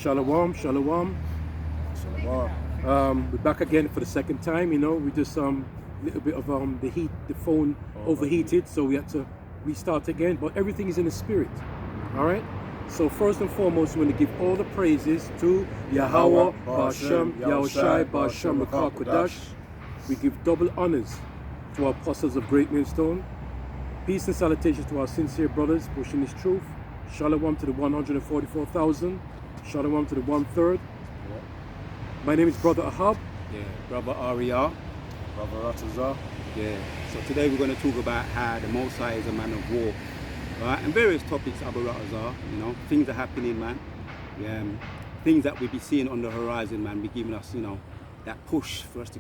Shalom, shalom. We're back again for the second time. You know, we just little bit of the heat, the phone overheated, so we had to restart again. But everything is in the spirit. All right. So first and foremost, we're going to give all the praises to Yahweh, Ba'ashem, Yahushai, Ba'ashem, Rakah Kodash. We give double honors to our apostles of Great Millstone. Peace and salutations to our sincere brothers pushing this truth. Shalom to the 144,000. Shalom to the 1/3. Yeah. My name is Brother Ahab. Yeah, Brother Arya. Brother Ratazar. Yeah. So today we're going to talk about how the Most High is a man of war. Right? And various topics, Abu Ratazar, you know, things are happening, man. Yeah, things that we be seeing on the horizon, man, be giving us, you know, that push for us to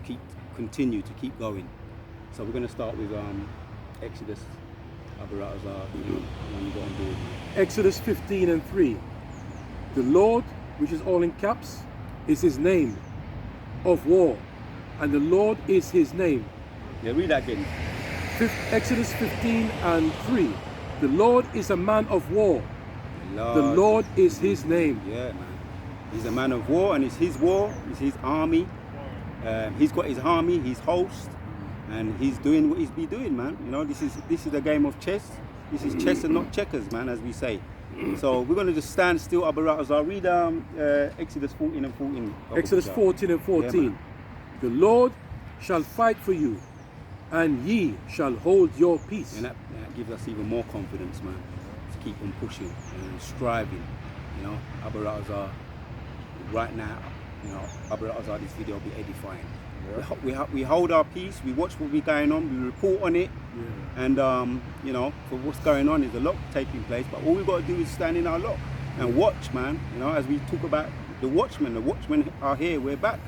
continue to keep going. So we're going to start with Exodus, Abu Ratazar, you know, when you go on board. Exodus 15:3. The Lord, which is all in caps, is his name of war, and the Lord is his name. Yeah, read that again. Exodus 15:3. The Lord is a man of war. The Lord is his name. Yeah, man. He's a man of war, and it's his war, it's his army. He's got his army, his host, and he's doing what he's be doing, man. You know, this is a game of chess. This is chess and not checkers, man, as we say. So we're going to just stand still, Abu Ratazar. Read Exodus 14:14. Exodus 14:14. Yeah, the Lord shall fight for you, and ye shall hold your peace. and that gives us even more confidence, man, to keep on pushing and striving. You know, Abu Ratazar, right now, you know, Abu Ratazar, this video will be edifying. Yeah. We hold our peace, we watch what we're going on, we report on it, and you know, for what's going on is a lot taking place, but all we've got to do is stand in our lot and watch, man. You know, as we talk about the watchmen are here, we're back.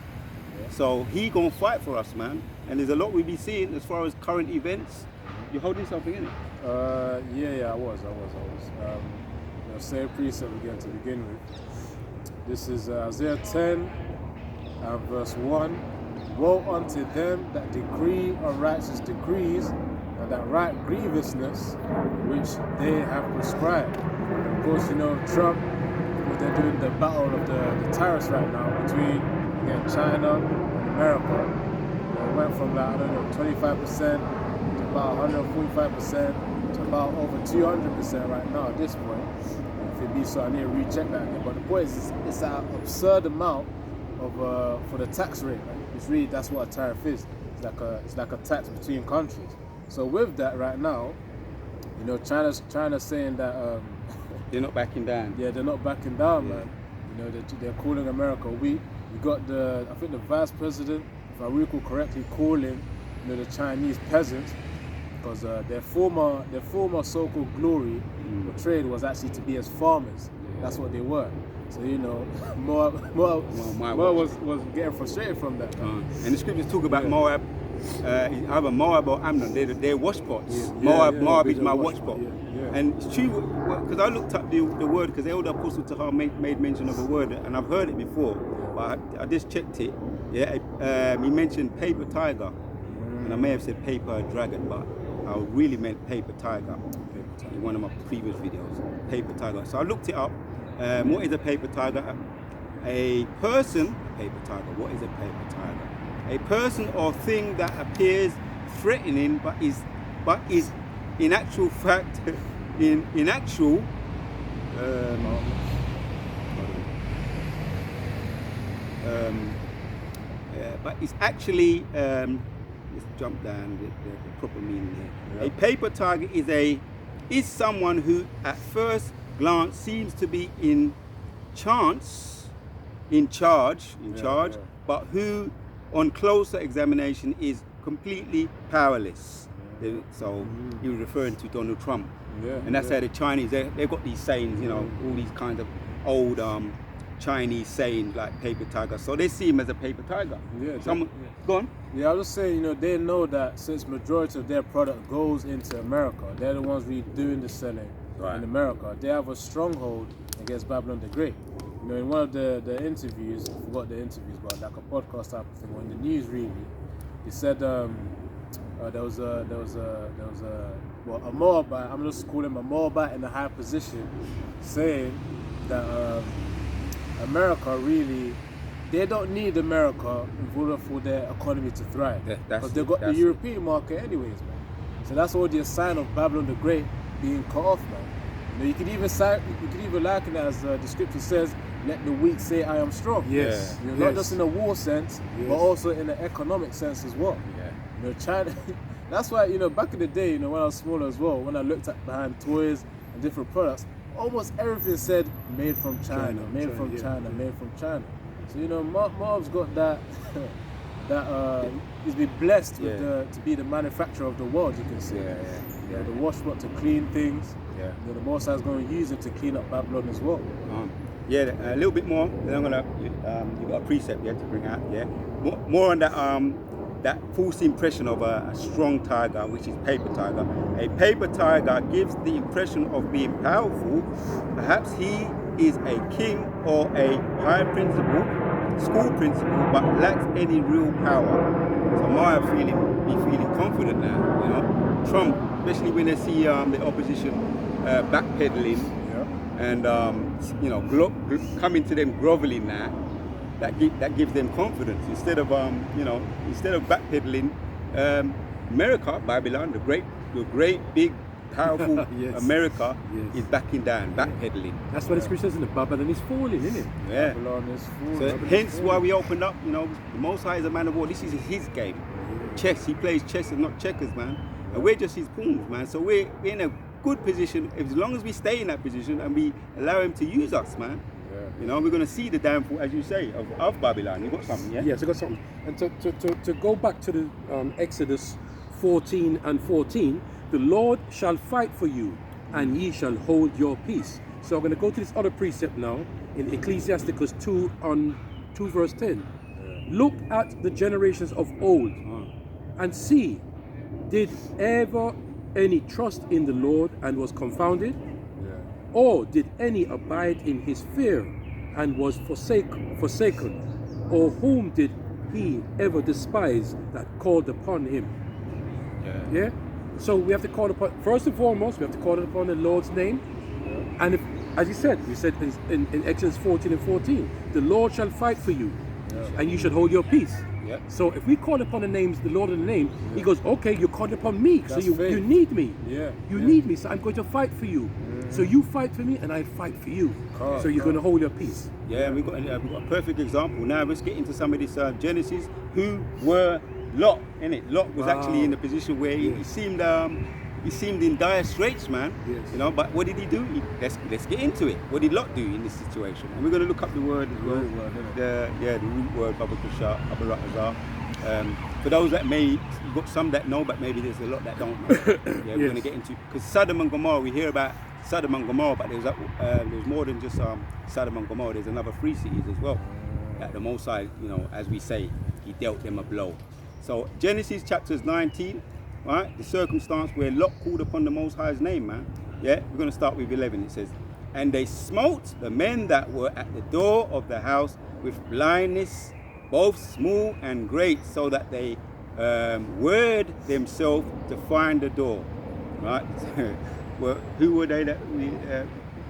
Yeah. So he gonna fight for us, man, and there's a lot we be seeing as far as current events. You're holding something in it? I was. You know, same precept again to begin with. This is Isaiah 10 and verse 1. Woe unto them that decree unrighteous decrees, and that write grievousness which they have prescribed. Of course, you know, Trump, they're doing the battle of the tariffs right now between China and America. It went from like, I don't know, 25% to about 145% to about over 200% right now at this point. If it be so, I need to recheck that again. But the point is, it's an absurd amount of for the tax rate. Right? It's really, that's what a tariff is. It's like a tax between countries. So with that right now, you know, China's saying that They're not backing down. yeah, they're not backing down, man. You know, they're calling America weak. You got I think the vice president, if I recall correctly, calling, you know, the Chinese peasants, because their former so-called glory portrayed was actually to be as farmers. That's what they were. So, you know, Moab was getting frustrated from that. And the scriptures talk about Moab, either Moab or Ammon, they're wash pots. Yeah. Moab is my wash pot. Yeah. And it's true, because I looked up the word, because the elder apostle Tahar made mention of a word, and I've heard it before, but I just checked it. Yeah, he mentioned paper tiger, and I may have said paper dragon, but I really meant paper tiger in one of my previous videos. Paper tiger. So I looked it up. What is a paper tiger? A paper tiger. What is a paper tiger? A person or thing that appears threatening, but is in actual fact, but it's actually. Let's jump down the proper meaning here. Yeah. A paper tiger is someone who, at first glance, seems to be in charge, but who, on closer examination, is completely powerless. So he was referring to Donald Trump, and that's how the Chinese they've got these sayings, you know, all these kinds of old Chinese sayings like paper tiger. So they see him as a paper tiger. Go on. Yeah, I was just saying, you know, they know that since majority of their product goes into America, they're the ones really doing the selling in America. They have a stronghold against Babylon the Great. You know, in one of the interviews, I forgot the interviews, but like a podcast type of thing, or in the news really, they said there was a Moabite, I'm just calling him a Moabite in a high position, saying that America really, they don't need America in order for their economy to thrive. Yeah, that's Because they've it, got the that's it. European market anyways, man. So that's already a sign of Babylon the Great being cut off, man. You know, you could even liken it as the scripture says, let the weak say I am strong. Yes. You know, not Yes. just in a war sense, Yes. but also in an economic sense as well. Yeah. You know, China, that's why, you know, back in the day, you know, when I was smaller as well, when I looked at behind toys and different products, almost everything said made from China, made China, from yeah. China, made from China. So, you know, Marv's got that, he's been blessed with Yeah. to be the manufacturer of the world, you can say. Yeah. The washpot to clean things. Yeah. You know, the Most High is going to use it to clean up Babylon as well. Yeah, a little bit more. Then I'm gonna. You got a precept, yeah, to bring out. Yeah, more on that. That false impression of a strong tiger, which is paper tiger. A paper tiger gives the impression of being powerful. Perhaps he is a king or a high principal, school principal, but lacks any real power. So Maya be feeling confident now. You know, Trump, especially when they see the opposition backpedaling. And you know, coming to them groveling now, that gives them confidence. Instead of backpedaling, America, Babylon, the great big powerful Yes. America Yes. is backing down, backpedaling. That's what the scripture says in the Babylon is falling, isn't it? Yeah. Babylon is full. So hence why we opened up. You know, the Most High is a man of war. This is his game. Chess. He plays chess and not checkers, man. And we're just his pawns, man. So we're in a good position as long as we stay in that position and we allow him to use us, man. You know, we're going to see the downfall, as you say, of Babylon. You got something, yeah? Yes, I got something. And to go back to the Exodus 14 and 14, the Lord shall fight for you, and ye shall hold your peace. So I'm going to go to this other precept now in Ecclesiasticus 2 verse 10. Look at the generations of old and see, did ever any trust in the Lord and was confounded? Or did any abide in his fear and was forsaken? Or whom did he ever despise that called upon him? Yeah? So we have to call upon, first and foremost, we have to call upon the Lord's name. And if, as he said, we said in Exodus 14 and 14, the Lord shall fight for you, and you should hold your peace. Yep. So if we call upon the names, the Lord in the name, he goes, okay, you called upon me, so That's you faith. need me. Yeah. You need me, so I'm going to fight for you. So you fight for me, and I fight for you. Correct, So you're going to hold your peace. Yeah, we've got a perfect example. Now let's get into some of this Genesis. Who were Lot? Innit? Lot was actually in a position where he seemed in dire straits, man. Yes. You know, but what did he do? Let's get into it. What did Lot do in this situation? And we're going to look up the word as well. The root word, Baba Kusha, Abu Ratazar. For those that you've got some that know, but maybe there's a lot that don't know. Yeah, we're going to get into, because Sodom and Gomorrah, we hear about Sodom and Gomorrah, but there's more than just Sodom and Gomorrah. There's another 3 cities as well. That the Most High, you know, as we say, he dealt them a blow. So Genesis chapters 19, right? The circumstance where Lot called upon the Most High's name, man. Yeah, we're going to start with 11. It says, and they smote the men that were at the door of the house with blindness, both small and great, so that they word themselves to find the door. Right? Well, who were they that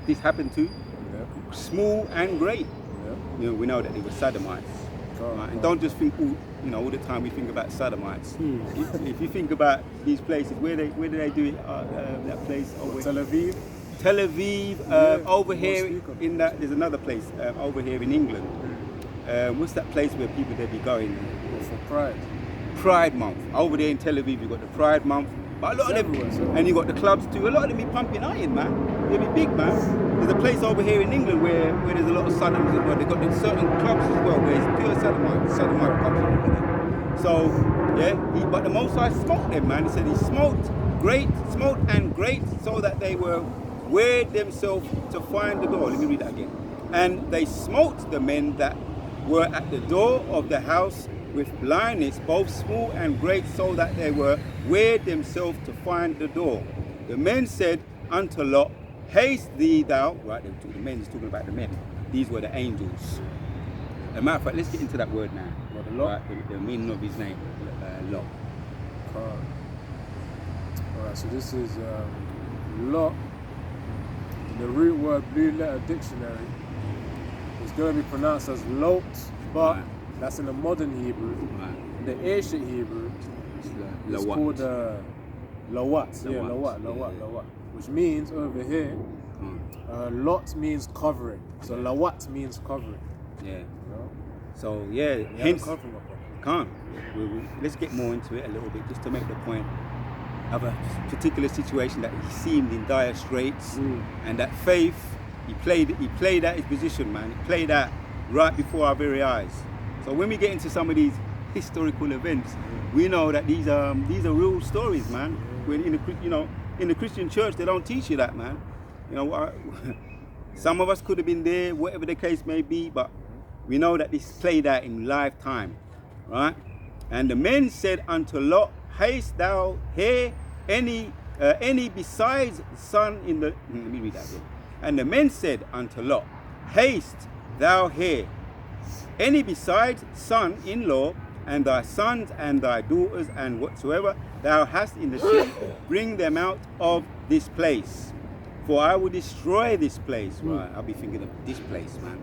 this happened to? Small and great. You know, we know that they were Sodomites. Right? And don't just think, all the time we think about Sodomites. If you think about these places, where do they do it? That place over Tel Aviv. Tel Aviv, over here in that, there's another place over here in England. What's that place where people they be going? For Pride. Pride Month. Over there in Tel Aviv, you've got the Pride Month. But a lot of them, and you got the clubs too. A lot of them be pumping iron, man. They be big, man. There's a place over here in England where there's a lot of Sodoms as well. They've got certain clubs as well where it's pure Sodomite clubs over there. So, yeah, but the Most High smote them, man. He said he smote and great, so that they were weird themselves to find the door. Let me read that again. And they smote the men that were at the door of the house with blindness, both small and great, so that they were weird themselves to find the door. The men said unto Lot, haste thee thou. Right, the men is talking about the men. These were the angels. As a matter of fact, let's get into that word now. What, the Lot? Right, the meaning of his name, Lot. Alright, so this is Lot. The root word Blue Letter Dictionary is going to be pronounced as Lot, but Right. that's in the modern Hebrew. Right. In the ancient Hebrew, it's Lawat. called Lawat. Yeah, Lawat. Lawat. Which means over here, Lot means covering. So Lawat means covering. Yeah. You know? So yeah, You have a hence covering upon it. can't. Let's get more into it a little bit, just to make the point of a particular situation that he seemed in dire straits, and that faith, he played out his position, man. He played out right before our very eyes. So when we get into some of these historical events, we know that these are real stories, man. When in the Christian church, they don't teach you that, man. You know, some of us could have been there, whatever the case may be, but we know that this played out in lifetime, right? And the men said unto Lot, haste thou here any besides son in the... Let me read that again. And the men said unto Lot, haste thou here any besides son-in-law, and thy sons and thy daughters, and whatsoever thou hast in the city, bring them out of this place. For I will destroy this place. Right, I'll be thinking of this place, man.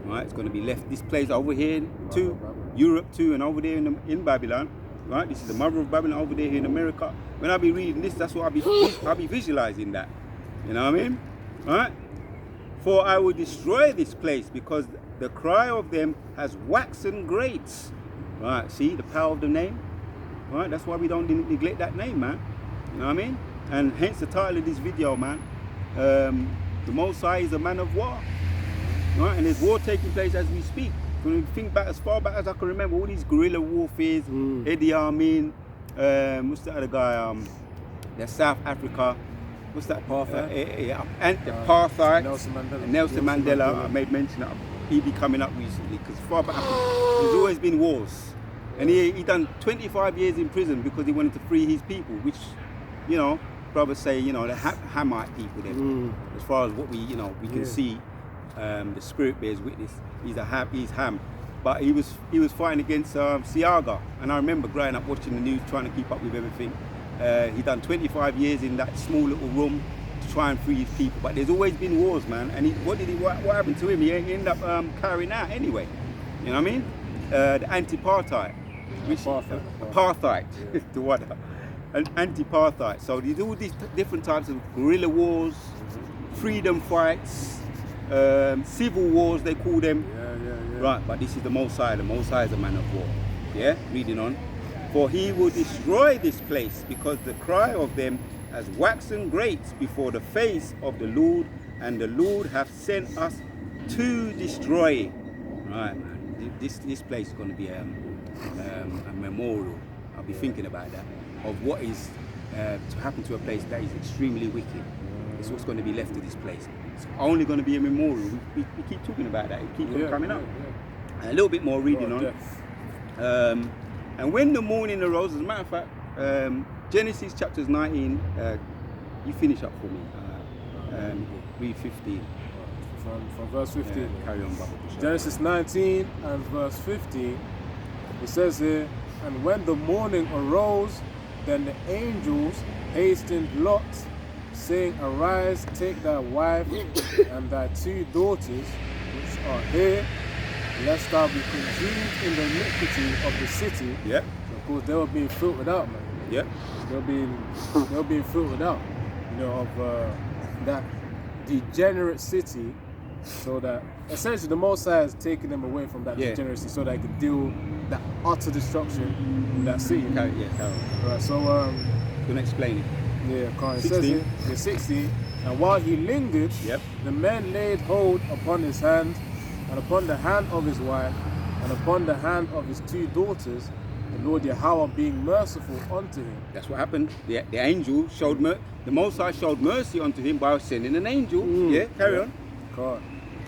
Right, it's going to be left, this place over here too, Europe too, and over there in Babylon. Right, this is the mother of Babylon over there in America. When I'll be reading this, that's what I'll be visualizing that. You know what I mean? Right? For I will destroy this place, because the cry of them has waxen great. Right, see the power of the name? Right, that's why we don't neglect that name, man. You know what I mean? And hence the title of this video, man. The Most High is a man of war. Right, and there's war taking place as we speak. When we think back as far back as I can remember, all these guerrilla warfares, Idi Amin, what's the other guy? There's South Africa. What's that? Apartheid. And the apartheid. Nelson Mandela. Nelson Mandela. I made mention of he be coming up recently, because far back there's always been wars, and he done 25 years in prison because he wanted to free his people, which, you know, brothers say, you know, the Hamite people. Then, as far as what we can see, the Spirit bears witness. He's Ham, but he was fighting against Siaga, and I remember growing up watching the news, trying to keep up with everything. He done 25 years in that small little room to try and free his people, but there's always been wars, man. And what happened to him? He ended up carrying out anyway. You know what I mean? The anti-apartheid, apartheid, the what? Anti-apartheid. So there's all these different types of guerrilla wars, freedom fights, civil wars they call them. Yeah. Right, but this is the Most High. The Most High is a man of war. Yeah, reading on. For he will destroy this place, because the cry of them has waxen great before the face of the Lord, and the Lord hath sent us to destroy it. Right, man. This place is going to be a memorial. I'll be thinking about that, of what is to happen to a place that is extremely wicked. It's what's going to be left of this place. It's only going to be a memorial. We keep talking about that. It keeps on coming up. And a little bit more reading on. And when the morning arose, as a matter of fact, Genesis chapters 19, you finish up for me. Read 15. From verse 15. Carry on, Baba. Genesis 19 and verse 15, it says here, and when the morning arose, then the angels hastened Lot, saying, arise, take thy wife and thy 2 daughters, which are here, lest thou be consumed in the iniquity of the city. Yep. So of course they were being filtered out, man. Yep. They were being filtered out, you know, of that degenerate city, so that essentially the Most High has taken them away from that degeneracy, so they could deal that utter destruction in that city. Carry on. Right. So Gonna explain it. yeah, it says here, 16. And while he lingered, the men laid hold upon his hand, and upon the hand of his wife, and upon the hand of his 2 daughters, the Lord Yahweh being merciful unto him. That's what happened. The angel showed the Most High showed mercy unto him by sending an angel. Yeah, carry on. God.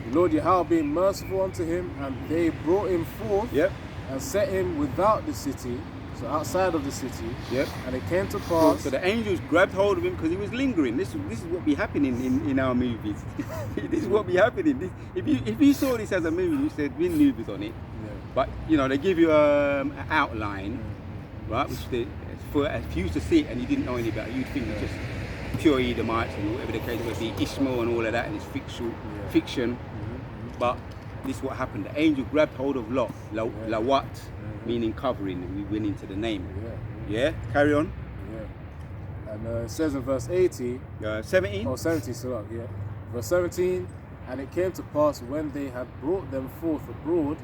The Lord Yahweh being merciful unto him, and they brought him forth and set him without the city, so outside of the city. And it came to pass. So the angels grabbed hold of him because he was lingering. This is what be happening in our movies. This is what be happening. If you saw this as a movie, you said win movies on it. But you know, they give you an outline, right? Which if you used to see it and you didn't know any better, you'd think it's just pure Edomites and whatever the case would be, Ishmael and all of that, and it's fiction. But this is what happened. The angel grabbed hold of Lot, Lawat, meaning covering. We went into the name. Yeah, carry on. Yeah. And it says in verse 80, 17. oh, 17, so up, yeah. Verse 17, and it came to pass when they had brought them forth abroad,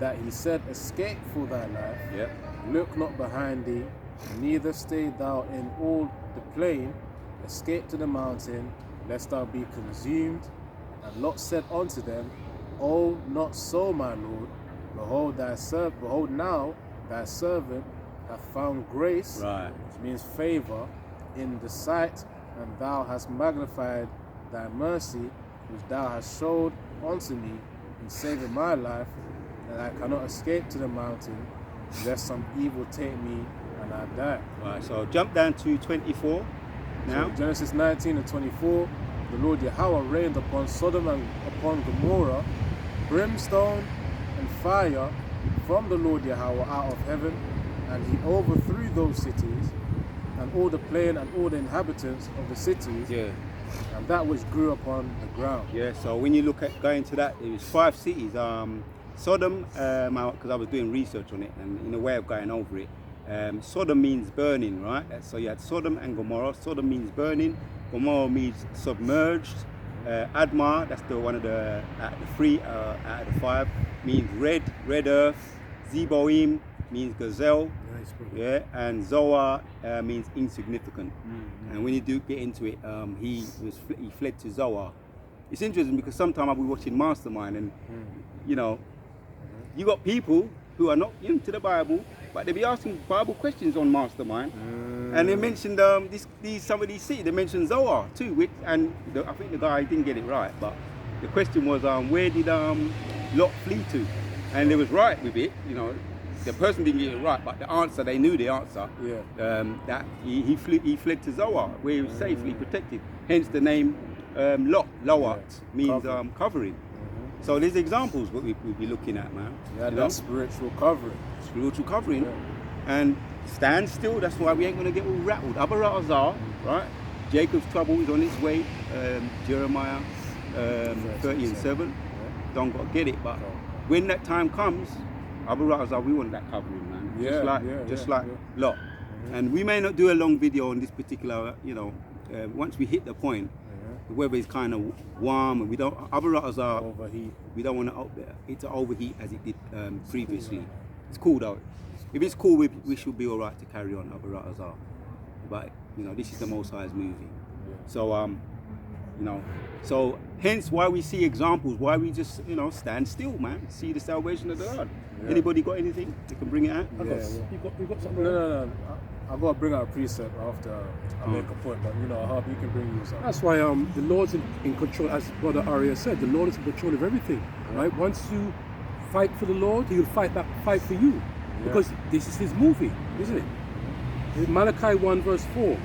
that he said, escape for thy life, Yeah. look not behind thee, neither stay thou in all the plain, escape to the mountain, lest thou be consumed. And Lot said unto them, Oh, not so, my Lord. Behold now thy servant hath found grace, Right. which means favor, in the sight, and thou hast magnified thy mercy, which thou hast showed unto me in saving my life, and I cannot escape to the mountain, lest some evil take me and I die. Right. So jump down to 24 now. So Genesis 19 and 24, the Lord Yahweh rained upon Sodom and upon Gomorrah brimstone and fire from the Lord Yahweh out of heaven, and he overthrew those cities, and all the plain and all the inhabitants of the cities, Yeah. and that which grew upon the ground. Yeah. So when you look at going to that, it was 5 cities. Sodom, because I was doing research on it, and in a way of going over it, Sodom means burning, right? So you had Sodom and Gomorrah. Sodom means burning. Gomorrah means submerged. Admah, that's the one of the out of the 3 out of the 5, means red earth. Zeboim means gazelle. Nice, bro. Yeah, and Zoar means insignificant. And when you do get into it, he fled to Zoar. It's interesting because sometimes I'll be watching Mastermind, and you know, you got people who are not into the Bible, but they be asking Bible questions on Mastermind, and they mentioned some of these cities. They mentioned Zoar too, and I think the guy didn't get it right, but the question was, where did Lot flee to? And they was right with it, you know. The person didn't get it right, but the answer, they knew the answer. Yeah. That he fled to Zoar, where he was safely protected. Hence the name Lot, Lawat, means covering. So there's examples what we'll be looking at, man. Yeah, You that's know? spiritual covering. Spiritual covering. Yeah. And stand still, that's why we ain't going to get all rattled. Abarazar, right? Jacob's trouble is on its way. Jeremiah 30 and 7. Don't got to get it, but when that time comes, Abarazar, we want that covering, man. Just like Lot. And we may not do a long video on this particular, you know, once we hit the point, the weather is kind of warm, and we don't, Abarazar, Overheat. we don't want it to overheat as it did previously. It's cool though. If it's cool, we should be all right to carry on Abarazar. But you know, this is the Most High's movie. So you know, so hence why we see examples, why we just, you know, stand still, man. See the salvation of the Lord. Yeah. Anybody got anything? They can bring it out. Yeah, yeah. You got something? No. I've got to bring out a precept after I make a point, but you know, I hope you can bring you something. That's why the Lord's in control, as Brother Arya said. The Lord is in control of everything, right? Once you fight for the Lord, He'll fight for you, because this is His movie, isn't it? In Malachi 1 verse 4,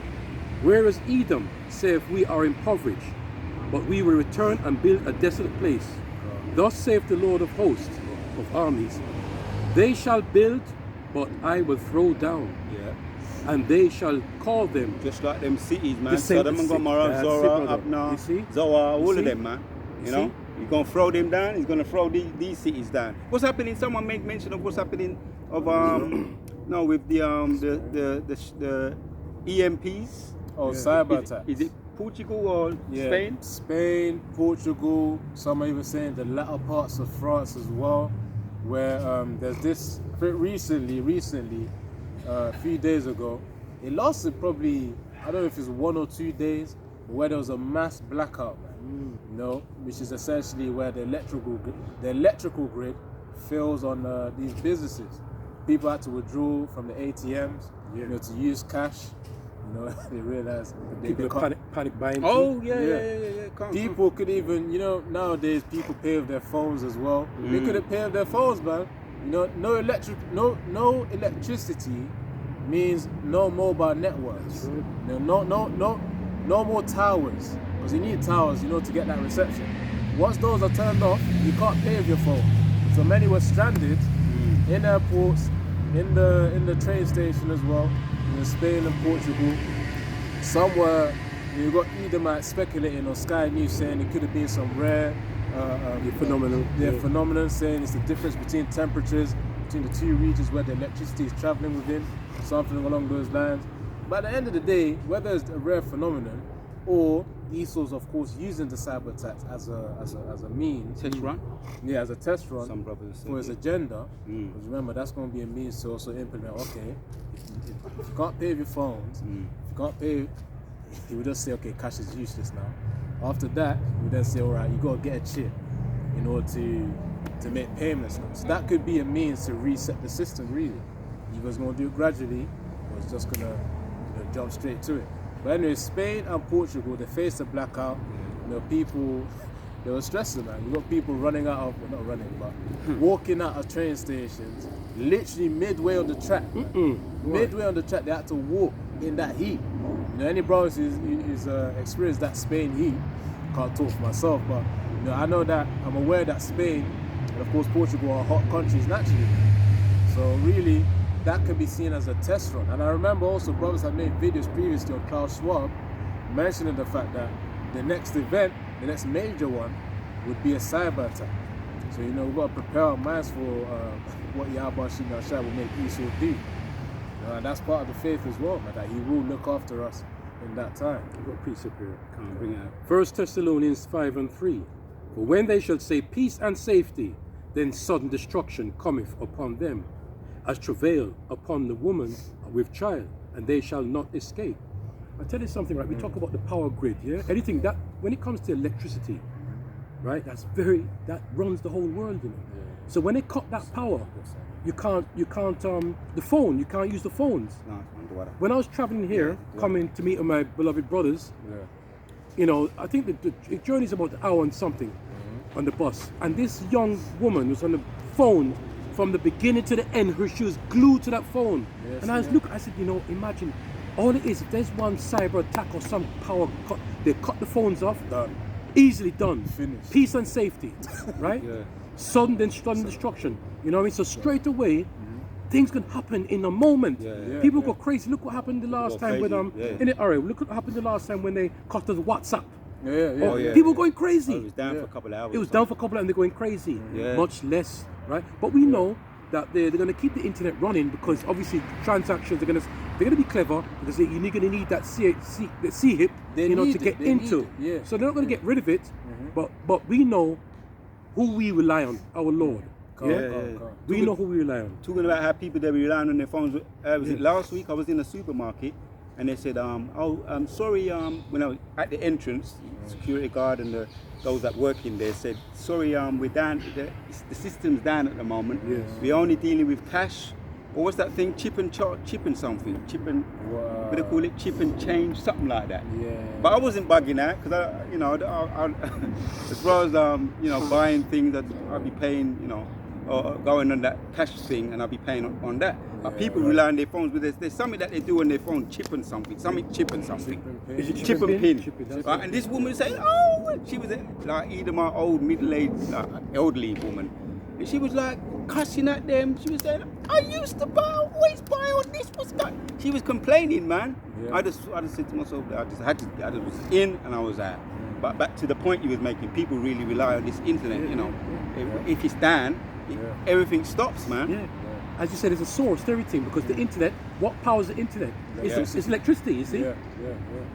whereas Edom saith, we are impoverished, but we will return and build a desolate place. Thus saith the Lord of hosts, of armies, they shall build, but I will throw down, Yeah. and they shall call them. Just like them cities, man. The same- Sodom and Gomorrah, that's it, Zorah, brother. Abner, You see? Zoar, all see? of them, man. You You know, see? you're gonna throw them down. He's gonna throw these cities down. What's happening? Someone made mention of what's happening of no, with the EMPs. Oh, cyber Is attacks. it Portugal or Yeah, Spain? Spain, Portugal, some are even saying the latter parts of France as well, where there's this, I think recently, a few days ago, it lasted probably, I don't know if it's 1 or 2 days, where there was a mass blackout, man. You know, which is essentially where the electrical grid fails on these businesses. People had to withdraw from the ATMs, you know, to use cash. You know, they realized that they People can't. panic buying. Oh too. yeah. People could even, you know, nowadays people pay with their phones as well. They couldn't pay with their phones, man. You know, no electricity means no mobile networks. You know, no more towers, because you need towers, you know, to get that reception. Once those are turned off, you can't pay with your phone. So many were stranded in airports, in the train station as well, in Spain and Portugal. Some were, you got Edomites speculating on Sky News saying it could have been some rare phenomenon. phenomenon, saying it's the difference between temperatures between the two regions where the electricity is traveling within, something along those lines. But at the end of the day, whether it's a rare phenomenon or Esau's, of course, using the cyber attacks as a means, Test run. yeah, as a test run Some brothers say for his it. agenda. Because remember, that's going to be a means to also implement. Okay, if you can't pay with your phones, if you can't pay, he would just say, okay, cash is useless now. After that, he would then say, all right, you got to get a chip in order to make payments now. So that could be a means to reset the system, really. He was going to do it gradually, or it's just going to jump straight to it. But anyway, Spain and Portugal, they faced a blackout. People, they were stressing, man. You got people running out of, well, not running, but walking out of train stations, literally midway on the track. Midway on the track, they had to walk in that heat. Any brothers who's experienced that Spain heat, can't talk for myself, but I know that, I'm aware that Spain and of course Portugal are hot countries naturally. So really, that can be seen as a test run. And I remember also brothers had made videos previously on Klaus Schwab mentioning the fact that the next event, the next major one, would be a cyber attack. So we've got to prepare our minds for what Yahweh Shai will make Esau do. And that's part of the faith as well, man, that he will look after us in that time. We've got precept here. Can't bring it out. 1 Thessalonians 5:3. For when they shall say peace and safety, then sudden destruction cometh upon them, as travail upon the woman with child, and they shall not escape. I'll tell you something, right? We talk about the power grid, yeah? Anything that, when it comes to electricity, right, that runs the whole world, So when they cut that power, you can't the phone, you can't use the phones. No, it's underwater. When I was traveling here, coming to meet my beloved brothers, I think the journey is about an hour and something on the bus. And this young woman was on the phone from the beginning to the end. She was glued to that phone. Yes, and I said, imagine, all it is, if there's one cyber attack or some power cut, they cut the phones off. Done. Easily done. Finished. Peace and safety, right? Sudden destruction. You know what I mean? So straight away, things can happen in a moment. People go crazy. Look what happened the last time with look what happened the last time when they cut us WhatsApp. People going crazy. It was down for a couple of hours. It was down for a couple of hours and they're going crazy. Much less, right? But we know that they're going to keep the internet running because obviously transactions are going to be clever because you're going to need that C-hip, to get into. So they're not going to get rid of it, but we know who we rely on, our Lord. We know who we rely on. Talking about how people they were relying on their phones. Was it last week? I was in a supermarket and they said, I'm sorry, when I was at the entrance, security guard and those that work in there said, sorry, we're down, the system's down at the moment. We're only dealing with cash. Or what's that thing? Chip and something. What do they call it? Chip and change, something like that. But I wasn't bugging out because as well as buying things that I'll be paying, or going on that cash thing and I'll be paying on that. But people rely on their phones, but there's something that they do on their phone, chip and something. Is it Chip and pin. Right? And this woman said, she was either my old middle-aged, elderly woman. And she was like cussing at them. She was saying, I used to always buy on this. She was complaining, man. I just said to myself that I was in and I was out. But back to the point you was making, people really rely on this internet, If it's down, everything stops, man. As you said, it's a source to everything because the internet, what powers the internet? It's electricity, you see?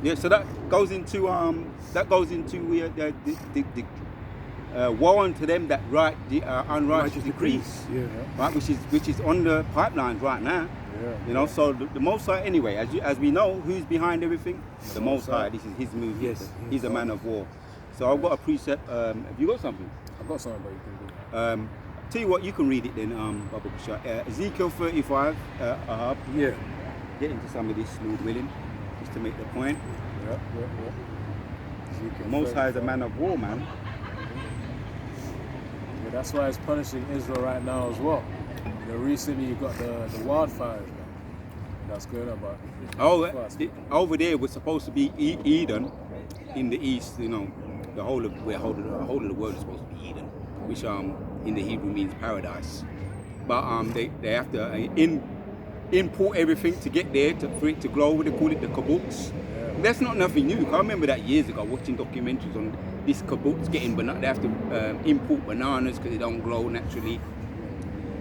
Yeah, so that goes into the woe unto them that write the unrighteous decrees, right? Which is on the pipelines right now. So the Most High, anyway, as we know, who's behind everything? The Most High. This is His movie. He's a man of war. So I've got a precept. Have you got something? I've got something, but you can do. Tell you what, you can read it then, Baba Bashar. Ezekiel 35. Get into some of this, Lord willing, just to make the point. The Most High is a man of war, man. Yeah, that's why it's punishing Israel right now as well. Recently you got the wildfires, man. That's going on, but over there was supposed to be Eden in the east. The whole of the world is supposed to be Eden, which in the Hebrew means paradise. But they have to import everything to get there for it to grow. They call it the kibbutz. that's not nothing new. I remember that years ago watching documentaries on this kibbutz getting they have to import bananas because they don't grow naturally.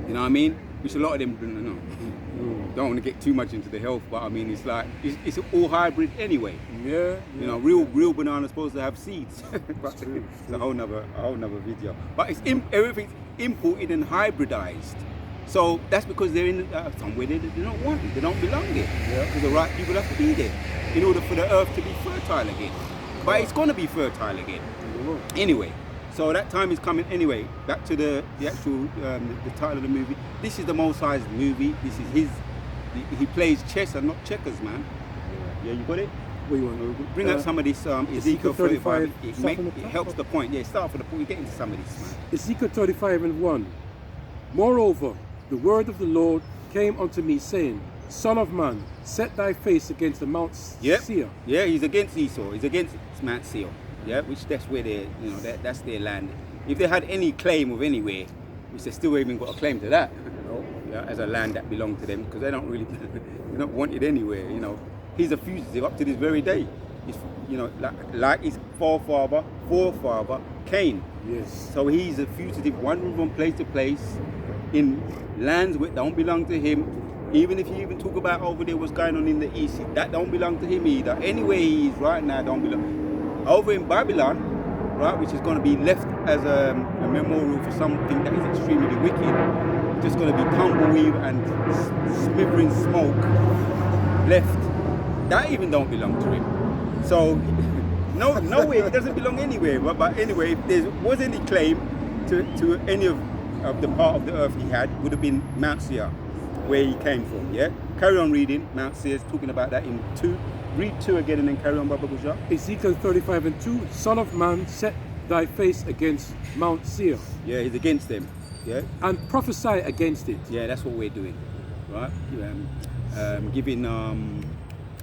You know what I mean? Which a lot of them don't want to get too much into the health, but I mean it's like it's all hybrid anyway. Yeah. You know, real bananas supposed to have seeds. But it's a whole nother video. But everything's imported and hybridized. So that's because they're in somewhere they don't want it. They don't belong there. Yeah. Because the right people have to be there in order for the earth to be fertile again. But it's going to be fertile again. Anyway, so that time is coming anyway. Back to the actual the title of the movie. This is the Most High's movie. This is his. He plays chess and not checkers, man. Yeah, you got it? What you want? Bring out some of this Ezekiel 35. It start from the top, helps the point. Yeah, start from the point. Get into some of this, man. Ezekiel 35:1. Moreover, the word of the Lord came unto me, saying, Son of man, set thy face against the Mount Seir. Yeah, he's against Esau. He's against Mount Seir. Yeah, which that's where they, that's their land. If they had any claim of anywhere, which they still haven't got a claim to that, yeah, as a land that belonged to them, because they don't really, they're not wanted anywhere. You know, he's a fugitive up to this very day. He's, like his forefather Cain. Yes. So he's a fugitive, wandering from place to place in lands which don't belong to him. Even if you even talk about over there what's going on in the east, that don't belong to him either. Anywhere he is right now don't belong. Over in Babylon, right, which is going to be left as a memorial for something that is extremely wicked, just going to be tumbleweed and smothering smoke left. That even don't belong to him. So nowhere, it doesn't belong anywhere. But anyway, if there was any claim to any of the part of the earth he had, would have been Mount Seir, where he came from. Yeah. Carry on reading. Mount Seir is talking about that in 2. Read 2 again and then carry on, Baba Gujar. Ezekiel 35:2. Son of man, set thy face against Mount Seir. Yeah, he's against them. Yeah. And prophesy against it. Yeah, that's what we're doing, right?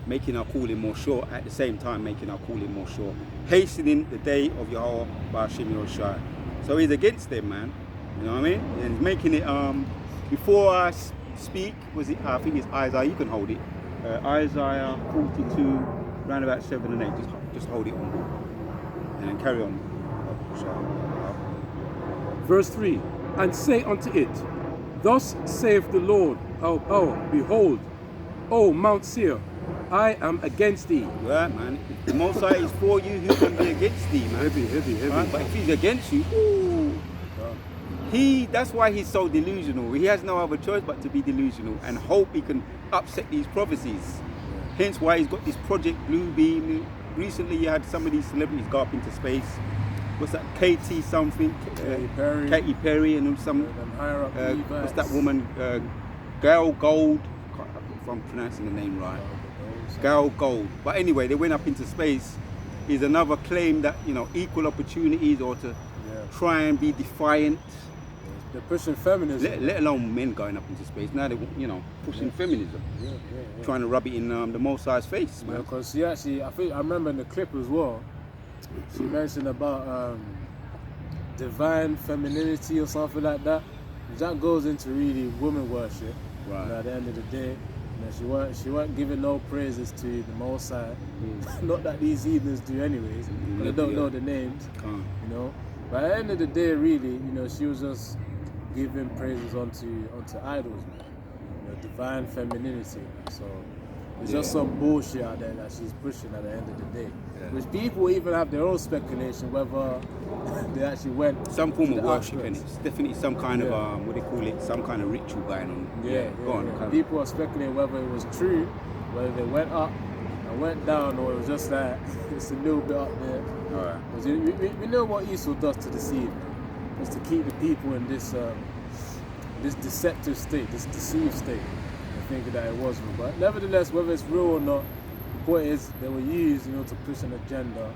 Making our calling more sure, at the same time making our calling more sure, hastening the day of Yahweh Ba'ashem Yehoshua. So he's against them, man. You know what I mean? And he's making it. Before I speak, I think it's Isaiah. You can hold it. Isaiah 42, round about 7 and 8. Just hold it on, and then carry on. Verse 3. And say unto it, Thus saith the Lord our power, Behold, O Mount Seir, I am against thee. Right, man. If the Most High is for you, who can be against thee, man? Heavy. Right? But if he's against you, ooh, that's why he's so delusional. He has no other choice but to be delusional and hope he can upset these prophecies. Hence why he's got this Project Blue Beam. Recently you had some of these celebrities go up into space. What's that? Katy something? Katy Perry and some. What's that woman? Gal Gold. I can't remember if I'm pronouncing the name right. Gal Gold. But anyway, they went up into space. Is another claim that equal opportunities or to try and be defiant. They're pushing feminism. Let alone men going up into space. Now they're pushing feminism. Trying to rub it in the Most High's face, man. Because she actually, I remember in the clip as well, she mentioned about divine femininity or something like that. That goes into really woman worship. Right. And at the end of the day, she weren't giving no praises to the Most High. Not that these heathens do anyways. They don't know the names. But at the end of the day, really, she was just giving praises onto idols, man. Divine femininity. So it's just some bullshit out there that she's pushing at the end of the day. Yeah. Which people even have their own speculation whether they actually went some form of worship, and it's definitely some kind of what they call it, some kind of ritual going on. Go on. People are speculating whether it was true, whether they went up and went down, or it was just like it's a little bit up there. Alright. Because we know what Esau does to deceive, is to keep the people in this deceptive state, this deceived state, thinking that it was real. But nevertheless, whether it's real or not, the point is they were used, to push an agenda,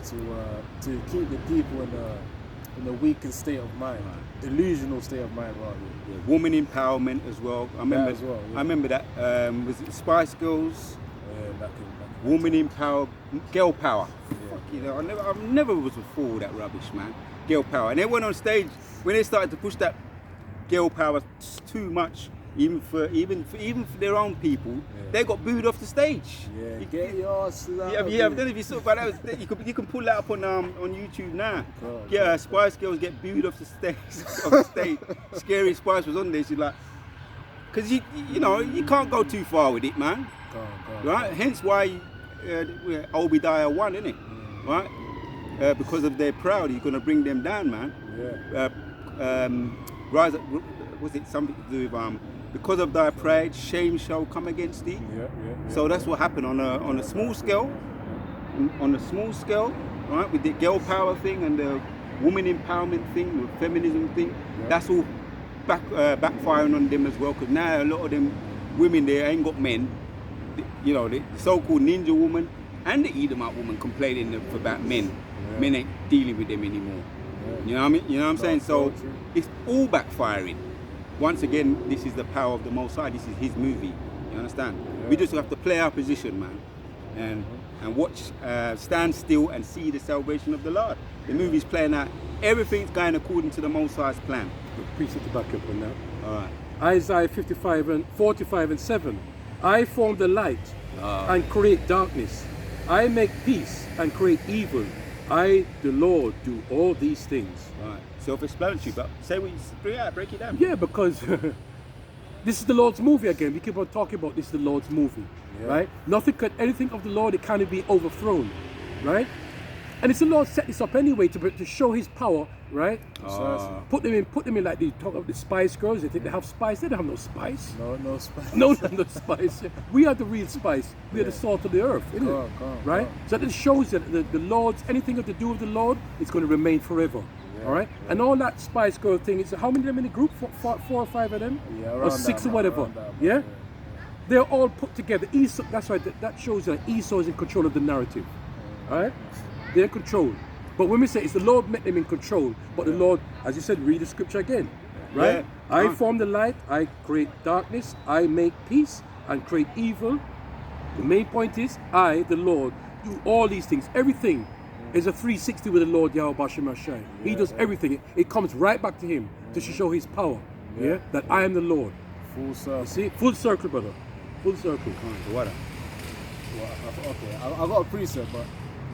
to keep the people in a weakened state of mind, delusional state of mind, rather. Yeah, woman empowerment as well. I remember that. Was it Spice Girls? Yeah, woman empower, girl power. Yeah. I never was for that rubbish, man. Girl power, and they went on stage when they started to push that girl power too much. even for their own people, they got booed off the stage. Yeah, You- get your slap. Yeah, I don't know if you saw, but that was, you can pull that up on YouTube now. God, Yeah, Spice Girls get booed off the stage. off the stage. Scary Spice was on there. She's like, because you know you can't go too far with it, man. Go on. Right? Hence why Obadiah won, innit? Right? Because of their proud, he's gonna bring them down, man. Yeah. Rise up. Was it something to do with because of thy pride, shame shall come against thee. Yeah. So that's what happened on a small scale. On a small scale, right, with the girl power thing and the woman empowerment thing, the feminism thing, that's all backfiring on them as well. Because now a lot of them women, they ain't got men. You know, the so-called ninja woman and the Edomite woman complaining about men. Yeah. Men ain't dealing with them anymore. Yeah. You know what I mean? You know what I'm saying? So True. it's all backfiring. Once again, this is the power of the Most High. This is His movie. You understand? Yeah. We just have to play our position, man, and watch, stand still and see the salvation of the Lord. The movie's playing out. Everything's going according to the Most High's plan. Precept to back up on that. All right. Isaiah 45 and 7. I form the light and create darkness. I make peace and create evil. I, the Lord, do all these things. All right. Self-explanatory, but say what you break it down. Yeah, because this is the Lord's movie again. We keep on talking about this is the Lord's movie, Yeah. right? Anything of the Lord, it cannot be overthrown, right? And it's the Lord set this up anyway to show His power, right? Precisely. Put them in like they talk about the Spice Girls. They think they have spice. They don't have no spice. No spice. No spice. We are the real spice. We are the salt of the earth, isn't Come it? on, come on, Right? come on. So that shows that the Lord's anything to do with the Lord is going to remain forever. Yeah, All right? yeah. And all that Spice Girl thing, it's how many of them in the group? Four or five of them? Yeah, or around six that, or whatever. around that, Yeah? They're all put together. Esau, that's right, that shows that Esau is in control of the narrative. All right? They're in control. But when we say it's the Lord met them in control, but the Lord, as you said, read the scripture again. Right? Yeah. I form the light, I create darkness, I make peace and create evil. The main point is, I, the Lord, do all these things. Everything is a 360 with the Lord Yahweh Bashem Hashai. He does everything. It comes right back to Him to show His power. Yeah? That I am the Lord. Full circle. You see? Full circle, brother. Full circle. What? Okay, I got a precept, but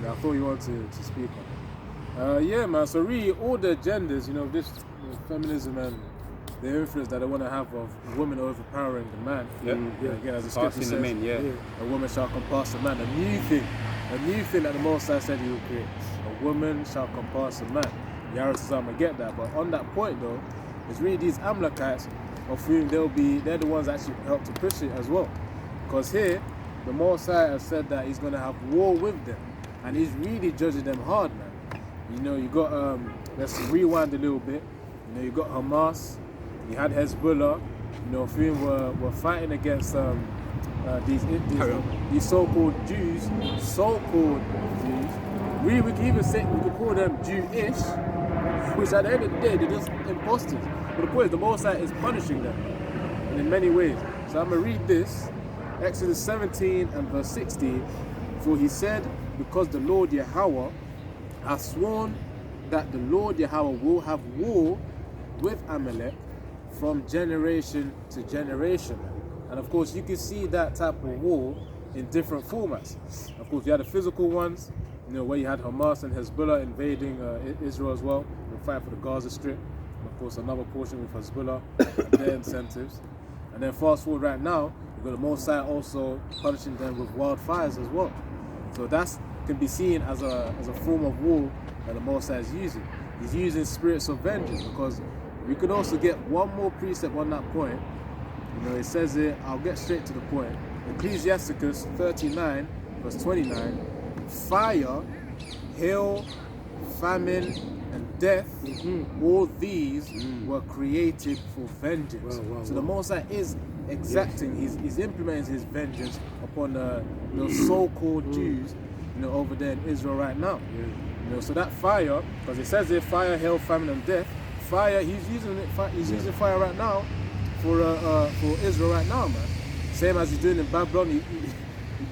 I thought you wanted to speak on it. Yeah, man. So really, all the agendas, this feminism and the influence that they want to have of women overpowering the man. Yeah. Again, as the scripture Passing says, the men, yeah. a woman shall compass a man. A new thing that the Most High said He will create. A woman shall compass a man. Yahweh says, I'm gonna get that. But on that point, though, it's really these Amalekites of whom they're the ones that actually help to push it as well. Because here, the Most High has said that He's gonna have war with them, and He's really judging them hard, man. You got let's rewind a little bit. You got Hamas, you had Hezbollah. Of whom were fighting against these so-called Jews. Really, we could even say we could call them Jewish, which at the end of the day they're just imposters. But the point is, the Most High is punishing them, and in many ways. So I'm gonna read this, Exodus 17 and verse 16. For He said, because the Lord Yahweh has sworn that the Lord Yahweh will have war with Amalek from generation to generation. And of course, you can see that type of war in different formats. Of course, you had the physical ones, where you had Hamas and Hezbollah invading Israel as well, fighting for the Gaza Strip. And of course, another portion with Hezbollah and their incentives. And then fast forward right now, you've got the Most High also punishing them with wildfires as well. So that can be seen as a form of war that the Most High is using. He's using spirits of vengeance, because we could also get one more precept on that point. It says here, I'll get straight to the point. Ecclesiasticus 39 verse 29, fire, hail, famine, and death, all these were created for vengeance. So the Most High is exacting, he's implementing His vengeance upon those so-called Jews, over there in Israel right now. So that fire, because it says there, fire, hail, famine, and death. Fire, He's using fire right now for Israel right now, man. Same as He's doing in Babylon. He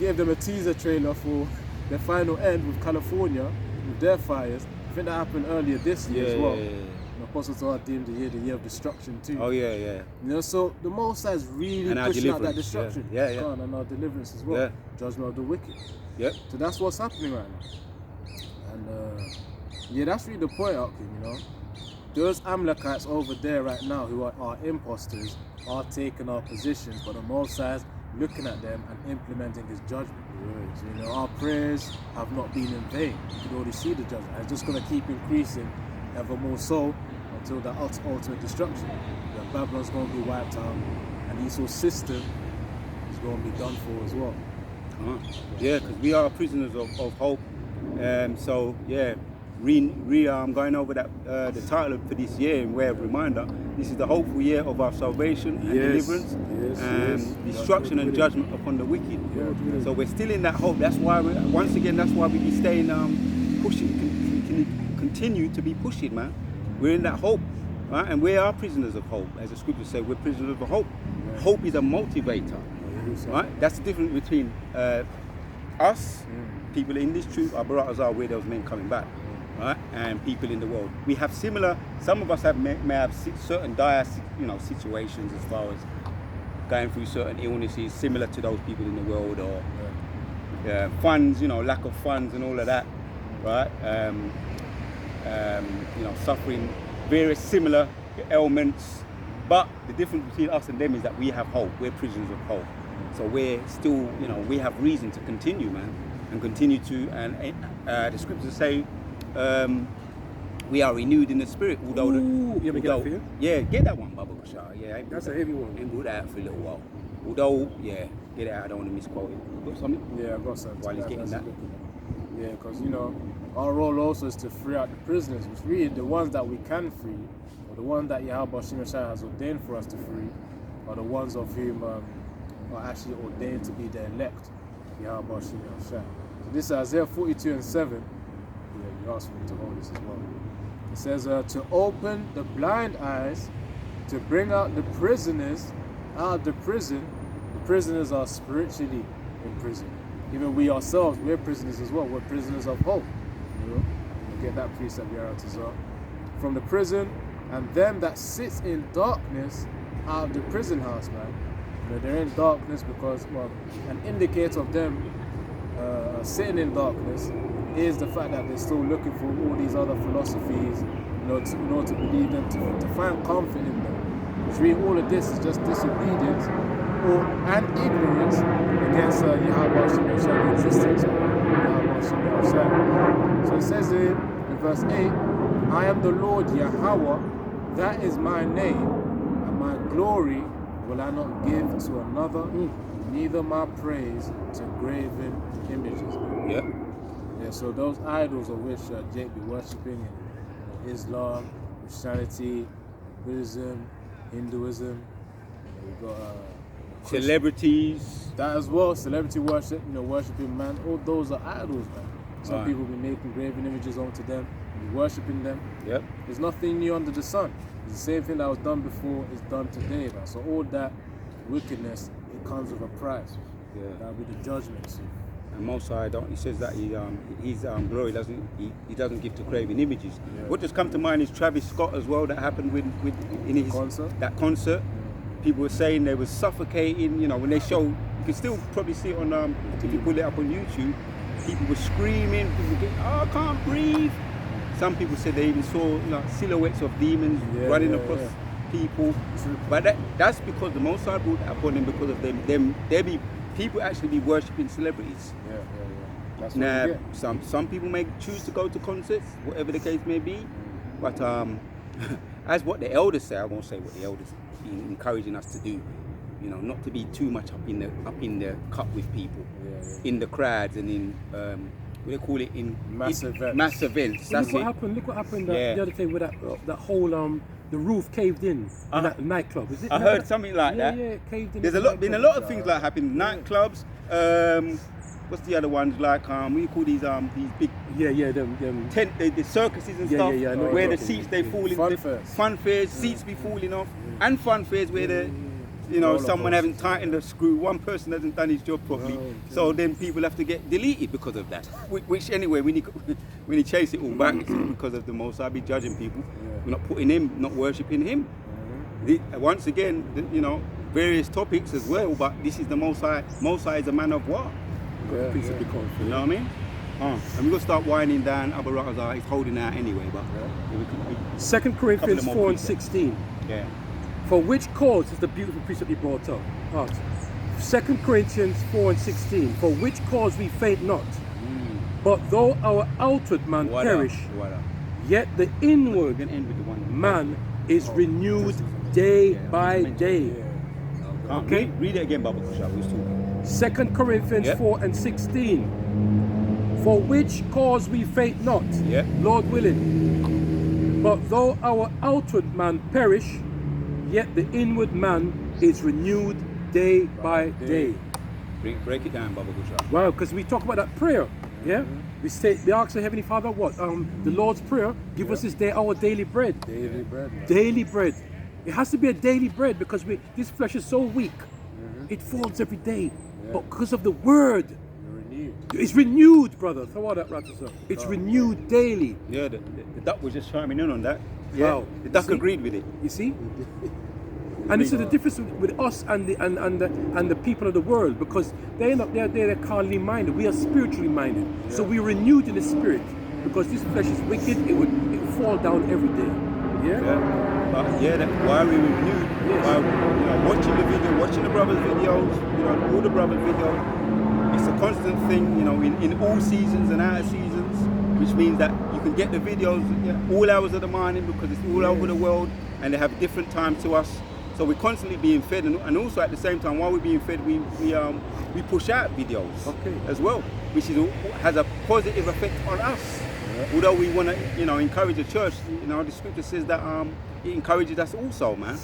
gave them a teaser trailer for the final end with California, with their fires. I think that happened earlier this year as well. The Apostle Torah deemed the year of destruction too. Oh yeah. You know, so the Most High is really And our pushing out that deliverance, destruction. yeah, yeah. And our deliverance as well. Yeah. Judgment of the wicked. Yep. So that's what's happening right now. And yeah, that's really the point, Akim, you know. Those Amalekites over there right now who are imposters are taking our positions, but the Most High is looking at them and implementing his judgment. Right. So, you know, our prayers have not been in vain. You can already see the judgment. It's just going to keep increasing ever more so until the ultimate destruction. That Babylon's going to be wiped out and Esau's system is going to be done for as well. Yeah, because we are prisoners of hope. So yeah, going over that the title for this year in way of reminder. This is the hopeful year of our salvation and Yes, deliverance, yes, and yes. destruction and That's judgment upon the wicked. Yeah. So we're still in that hope. That's why that's why we be staying pushing, continue to be pushing, man. We're in that hope, right? And we are prisoners of hope, as the scriptures say. We're prisoners of hope. Yeah. Hope is a motivator. Right? That's the difference between us, people in this truth, our brothers are where those men coming back, right? And people in the world. We have similar. Some of us may have certain dire, situations as far as going through certain illnesses, similar to those people in the world, or funds, lack of funds and all of that, right? Suffering various similar ailments. But the difference between us and them is that we have hope. We're prisoners of hope. So we're still, we have reason to continue, man, and continue to. And the scriptures say we are renewed in the spirit. Although, you ever get that for you? Yeah, get that one, Baba Bashar. Yeah, That's a heavy one. Ain't put that out for a little while. Although, yeah, get it out. I don't want to misquote it. You got something? Yeah, I've got something. While he's getting That's that. a good one. Yeah, because our role also is to free out the prisoners, which really the ones that we can free, or the ones that Yahweh Shemashai has ordained for us to free, are the ones of whom are actually ordained to be the elect, Yahweh Shemashai. So this is Isaiah 42:7. Yeah, you asked me to hold this as well. It says, to open the blind eyes, to bring out the prisoners out of the prison. The prisoners are spiritually in prison. Even we ourselves, we're prisoners as well. We're prisoners of hope. You get that precept here out as well. From the prison, and them that sits in darkness out of the prison house, man. They're in darkness because, an indicator of them sitting in darkness is the fact that they're still looking for all these other philosophies, in order to believe them, to find comfort in them. Which really all of this is just disobedience and ignorance against Yahweh Shemashai, the existence of Yahweh Shemashai. So it says in verse 8, I am the Lord Yahweh, that is my name, and my glory will I not give to another, neither my praise to graven images. Yeah. So those idols of which Jake be worshipping in Islam, Christianity, Buddhism, Hinduism, we've got Celebrities. that as well, celebrity worship, worshipping man, all those are idols, man. Some Right. people be making graven images onto them, be worshipping them. Yep. There's nothing new under the sun. It's the same thing that was done before is done today, man. So all that wickedness, it comes with a price. Yeah. That'll be the judgment. So. And Most High he says that his glory doesn't give to craven images. Yeah. What just come to mind is Travis Scott as well. That happened in his Concert? That concert. People were saying they were suffocating. When they show, you can still probably see it on if you pull it up on YouTube. People were screaming. People get, I can't breathe. Some people said they even saw silhouettes of demons running across people. True. But that's because the Most High brought that upon them because of them. People actually be worshipping celebrities. Yeah. That's what Now, you get. some people may choose to go to concerts, whatever the case may be. But as what the elders say, I won't say what the elders are encouraging us to do. Not to be too much up in the cut with people, in the crowds and in what do they call it, in Mass events. Mass events. Well, That's look it. what happened the other day with that whole the roof caved in that nightclub. Is it? I heard something like that. Yeah, it caved in. There's been a lot of things like happening. Nightclubs. What's the other ones like? What do you call these big them. tent, the circuses and Yeah, stuff, I know what where you're the talking seats they fall in. Fun fairs. Fun fairs, seats be falling off, and fun fairs where the you know, Roller someone coaster. hasn't tightened the screw, one person hasn't done his job properly, Okay. so then people have to get deleted because of that. Which anyway, when you chase it all back, it's all because of the Most High be judging people. Yeah. We're not putting him, not worshipping him. Once again, you know, various topics as well, but this is the Most High. Most High is a man of war. Yeah, Piece of yeah. the conflict. You know what I mean? And we're gonna start winding down. Abu Ratazar, he's holding out anyway, but we 2 Corinthians Couple of 4 more and 16. yeah. For which cause is the beautiful precept you brought up? 2 Corinthians 4 and 16. For which cause we faint not, but though our outward man What perish, What up? yet the We're inward gonna end with the one. man is renewed day by day. Okay. Read it again, Baba Kusha. Who's talking? 2 Corinthians Yep. 4 and 16. For which cause we faint not, Yeah. Lord willing. But though our outward man perish, yet the inward man is renewed day by day. Break it down, Baba Kusha. Wow, because we talk about that prayer, yeah? We ask the Heavenly Father what? The Lord's Prayer, give us this day our daily bread. Daily bread, man. Daily bread. It has to be a daily bread because this flesh is so weak. It falls every day. But because of the word, You're renewed. it's renewed, brother. Throw out that Ratazar. It's renewed daily. Yeah, the duck was just chiming in on that. Wow. The duck You see? agreed with it. You see? And this is the difference with us and the people of the world, because they're carnally minded. We are spiritually minded. So we're renewed in the spirit, because this flesh is wicked. It would fall down every day. Yeah. Yeah. But yeah, why are we renewed? Yes. By, you know, watching the video, watching the brothers' videos, you know, all the brothers' videos. It's a constant thing, you know, in all seasons and out of seasons, which means that you can get the videos all hours of the morning because it's all over the world and they have different times to us. So we're constantly being fed, and also at the same time, while we're being fed, we push out videos as well, which has a positive effect on us. Although we want to, you know, encourage the church, you know, the scripture says that it encourages us also, man.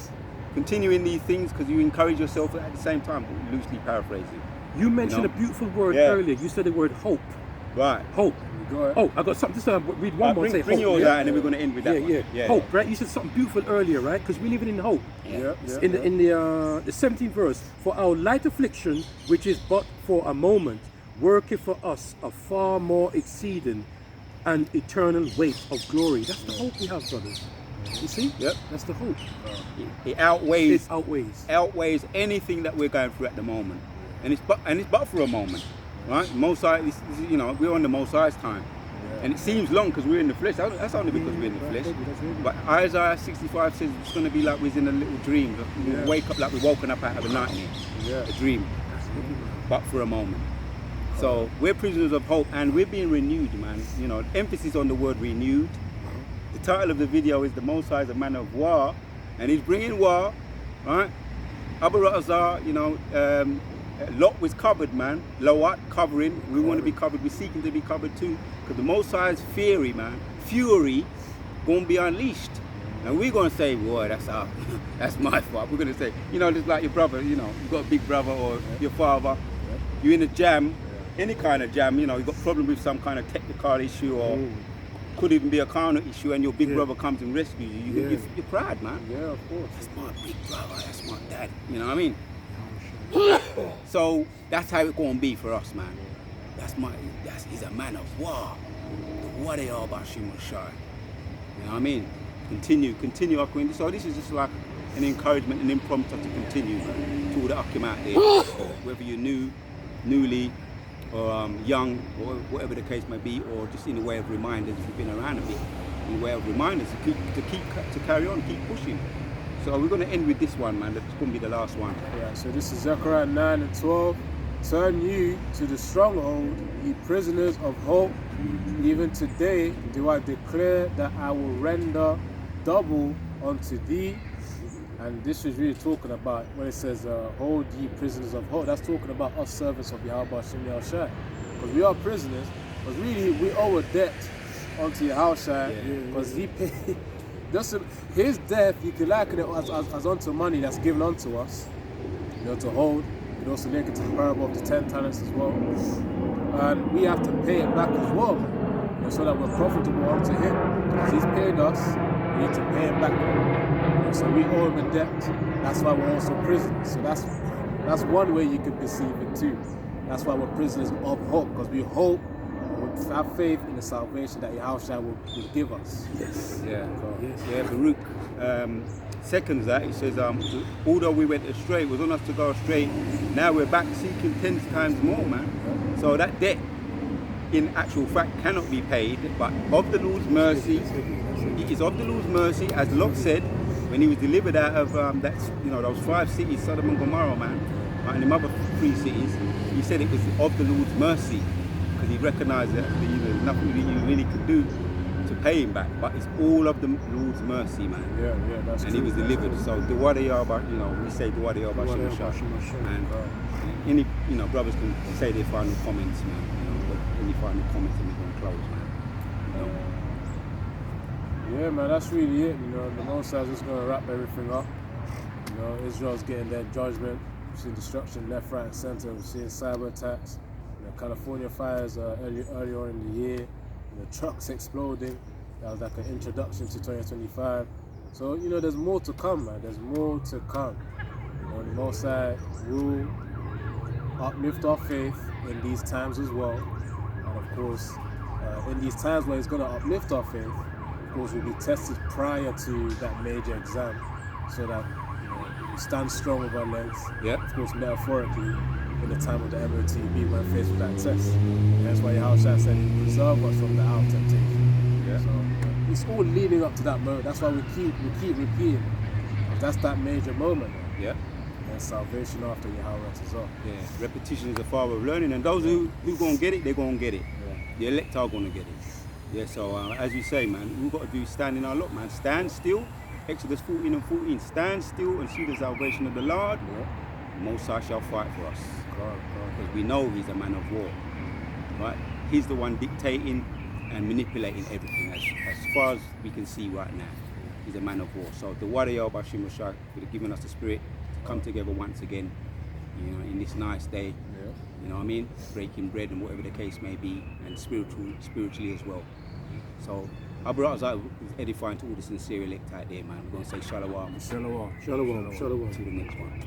Continuing these things because you encourage yourself at the same time, loosely paraphrasing. You mentioned You know? a beautiful word Yeah. earlier. You said the word hope. Right. Hope. Go ahead. Oh, I got something to say. Read one more. Bring Say hope. yours yeah? out and then we're going to end with that one. Yeah. Hope, right? You said something beautiful earlier, right? Because we're living in hope. Yeah, yeah, In the 17th verse, for our light affliction, which is but for a moment, worketh for us a far more exceeding and eternal weight of glory. That's the hope we have, brothers. You see? Yep. That's the hope. It outweighs It outweighs. anything that we're going through at the moment, and it's but for a moment, right? Most High, you know, we're on the Most High's time, and it seems long because we're in the flesh. That's only because we're in the flesh. But Isaiah 65 says it's going to be like we're in a little dream. We'll wake up like we're woken up out of a nightmare, a dream, but for a moment. So we're prisoners of hope, and we're being renewed, man. You know, emphasis on the word renewed. The title of the video is "The Most High is a Man of War," and he's bringing war, right? Abu Ratazar, you know, Lot was covered, man. Lawat covering. We want to be covered. We're seeking to be covered too, because the Most High's fury, man, gonna be unleashed. And we're gonna say, boy, that's my fault. We're gonna say, you know, just like your brother, you know, you got a big brother or your father, you're in a jam, any kind of jam, you know, you got a problem with some kind of technical issue or could even be a carnal issue, and your big brother comes and rescues you. You're proud, man. Yeah, of course. That's my big brother, that's my dad. You know what I mean? So that's how it's gonna be for us, man. He's a man of war. What they are about Shimon Shai. You know what I mean? Continue our Queen. So this is just like an encouragement, an impromptu to continue, man, to all the Akim out there. Whether you're newly or young, or whatever the case may be, or just in a way of reminders, if you've been around a bit, in a way of reminders to carry on, keep pushing. So we're going to end with this one, man. That's going to be the last one. Yeah, so this is Zechariah 9 and 12. Turn you to the stronghold, ye prisoners of hope. Even today do I declare that I will render double unto thee. And this is really talking about when it says, hold ye prisoners of hope. That's talking about us servants of Yahweh Hashem Yahushua. Because we are prisoners, but really we owe a debt unto Yahushua. Because he paid, just his death, you can liken it as unto money that's given unto us, you know, to hold. You can also link it to the parable of the 10 talents as well. And we have to pay it back as well. so that we're profitable unto him. Because he's paid us, we need to pay him back. So we owe him a debt. That's why we're also prisoners. So that's one way you can perceive it too. That's why we're prisoners of hope, because we hope and we have faith in the salvation that Yahushua will give us. Yes. Yeah, Yes. yeah. Baruch seconds that. It says, although we went astray, it was on us to go astray. Now we're back seeking 10 times more, man. So that debt, in actual fact, cannot be paid, but of the Lord's mercy, it is of the Lord's mercy, as Lot said when he was delivered out of those 5 cities, Sodom and Gomorrah, man, right, and the other 3 cities. He said it was of the Lord's mercy, because he recognised that there's nothing that you really could do to pay him back, but it's all of the Lord's mercy, man. Yeah, that's And true. he was delivered. So the Wadiyaba, we say the Wadiyaba Shemashah. And any brothers can say their final comments, man. Any final comments, and we're going to close, man. Yeah, man, that's really it. The Most High is just going to wrap everything up. Israel's getting their judgment. We've seen destruction left, right, and center. We've seen cyber attacks. California fires earlier in the year. Trucks exploding. That was like an introduction to 2025. So, there's more to come, man. There's more to come. The Most High will uplift our faith in these times as well. And of course, in these times where He's going to uplift our faith, of course, we'll be tested prior to that major exam, so that we stand strong with our legs. Yeah. Of course, metaphorically, in the time of the MOTB, when faced with that test. And that's why Yahushua said, preserve us from the hour of temptation. Yeah. So it's all leading up to that moment. That's why we keep repeating it. That's that major moment. Yeah. And salvation after Yahweh is up. Yeah. Repetition is the father of learning, and those who going to get it, they're going to get it. Yeah. The elect are going to get it. Yeah, so as you say, man, we've got to do stand in our lot, man. Stand still. Exodus 14 and 14. Stand still and see the salvation of the Lord. Yeah. Most High shall fight for us. God. Because we know He's a man of war. Right? He's the one dictating and manipulating everything as far as we can see right now. He's a man of war. So the Warrior Bashim Rashad would have given us the spirit to come together once again, in this nice day. Yeah. You know what I mean? Breaking bread and whatever the case may be, and spiritually as well. So our brothers are edifying to all the sincere elect out there, man. We're going to say shalom. Shalom. Shalom. Shalom. To the next one.